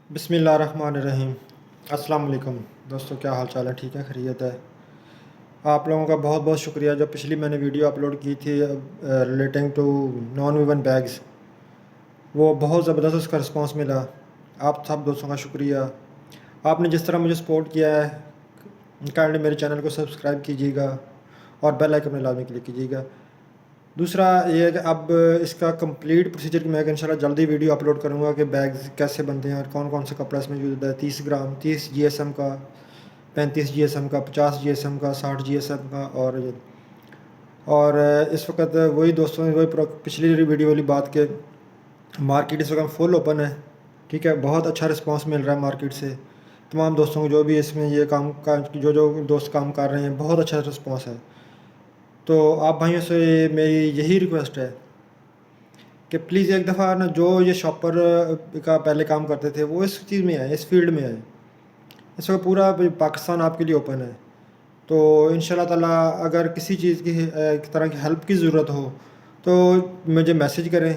بسم اللہ الرحمن الرحیم۔ السلام علیکم دوستو، کیا حال چال ہے؟ ٹھیک ہے، خیریت ہے؟ آپ لوگوں کا بہت بہت شکریہ۔ جو پچھلی میں نے ویڈیو اپلوڈ کی تھی ریلیٹنگ ٹو نان ویون بیگز، وہ بہت زبردست اس کا رسپانس ملا۔ آپ سب دوستوں کا شکریہ۔ آپ نے جس طرح مجھے سپورٹ کیا ہے، کائنڈلی میرے چینل کو سبسکرائب کیجیے گا اور بیل آئیکن میں لازمی کلک کیجیے گا۔ دوسرا یہ ہے کہ اب اس کا کمپلیٹ پروسیجر کی میں انشاءاللہ جلدی ویڈیو اپلوڈ کروں گا کہ بیگز کیسے بنتے ہیں اور کون کون سا کپڑا اس میں یوز ہوتا ہے۔ 30 گرام، 30 جی ایس ایم کا، 35 جی ایس ایم کا، 50 جی ایس ایم کا، 60 جی ایس ایم کا، اور اس وقت وہی دوستوں نے پچھلی ویڈیو والی بات کہ مارکیٹ اس وقت فل اوپن ہے، ٹھیک ہے، بہت اچھا رسپانس مل رہا ہے مارکیٹ سے۔ تمام دوستوں کو جو بھی اس میں یہ کام جو دوست کام کر رہے ہیں، بہت اچھا رسپانس ہے۔ تو آپ بھائیوں سے میری یہی ریکویسٹ ہے کہ پلیز ایک دفعہ نا، جو یہ شاپر کا پہلے کام کرتے تھے وہ اس چیز میں آئے، اس فیلڈ میں آئے۔ اس وقت پورا پاکستان آپ کے لیے اوپن ہے۔ تو انشاءاللہ تعالیٰ اگر کسی چیز کی طرح کی ہیلپ کی ضرورت ہو تو مجھے میسیج کریں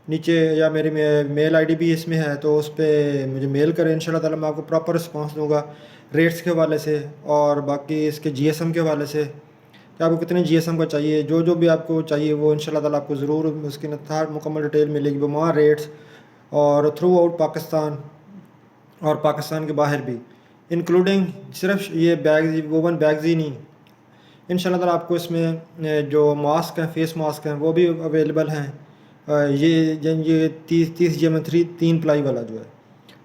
نیچے، یا میری میل آئی ڈی بھی اس میں ہے، تو اس پہ مجھے میل کریں۔ انشاءاللہ تعالیٰ میں آپ کو پراپر رسپانس دوں گا، ریٹس کے حوالے سے اور باقی اس کے جی ایس ایم کے حوالے سے کہ آپ کو کتنے جی ایس ایم کا چاہیے۔ جو بھی آپ کو چاہیے وہ انشاءاللہ تعالیٰ آپ کو ضرور اس کی مکمل ڈیٹیل ملے گی، وہاں ریٹس اور تھرو آؤٹ پاکستان اور پاکستان کے باہر بھی، انکلوڈنگ صرف یہ ووون بیگز ہی نہیں، انشاءاللہ تعالیٰ آپ کو اس میں جو ماسک ہیں، فیس ماسک ہیں، وہ بھی اویلیبل ہیں۔ یہ 30 جی ایم 3 پلائی والا جو ہے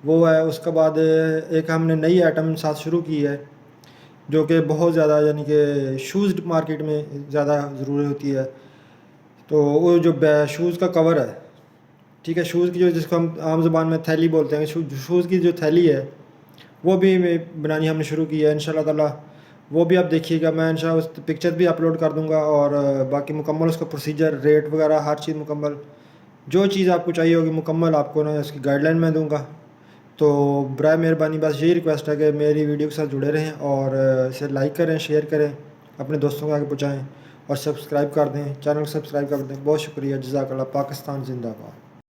وہ ہے۔ اس کے بعد ایک ہم نے نئی آئٹم ساتھ شروع کی ہے جو کہ بہت زیادہ، یعنی کہ شوز مارکیٹ میں زیادہ ضروری ہوتی ہے۔ تو وہ جو شوز کا کور ہے، ٹھیک ہے، شوز کی جس کو ہم عام زبان میں تھیلی بولتے ہیں، شوز کی جو تھیلی ہے وہ بھی بنانی ہم نے شروع کی ہے۔ انشاءاللہ تعالیٰ وہ بھی آپ دیکھیے گا، میں انشاءاللہ اس پکچر بھی اپلوڈ کر دوں گا، اور باقی مکمل اس کا پروسیجر، ریٹ وغیرہ ہر چیز مکمل، جو چیز آپ کو چاہیے ہوگی مکمل آپ کو نا اس کی گائیڈ لائن میں دوں گا۔ تو برائے مہربانی بس یہی ریکویسٹ ہے کہ میری ویڈیو کے ساتھ جڑے رہیں اور اسے لائک کریں، شیئر کریں، اپنے دوستوں کو آگے پہنچائیں اور سبسکرائب کر دیں، چینل کو سبسکرائب کر دیں۔ بہت شکریہ، جزاک اللہ۔ پاکستان زندہ باد۔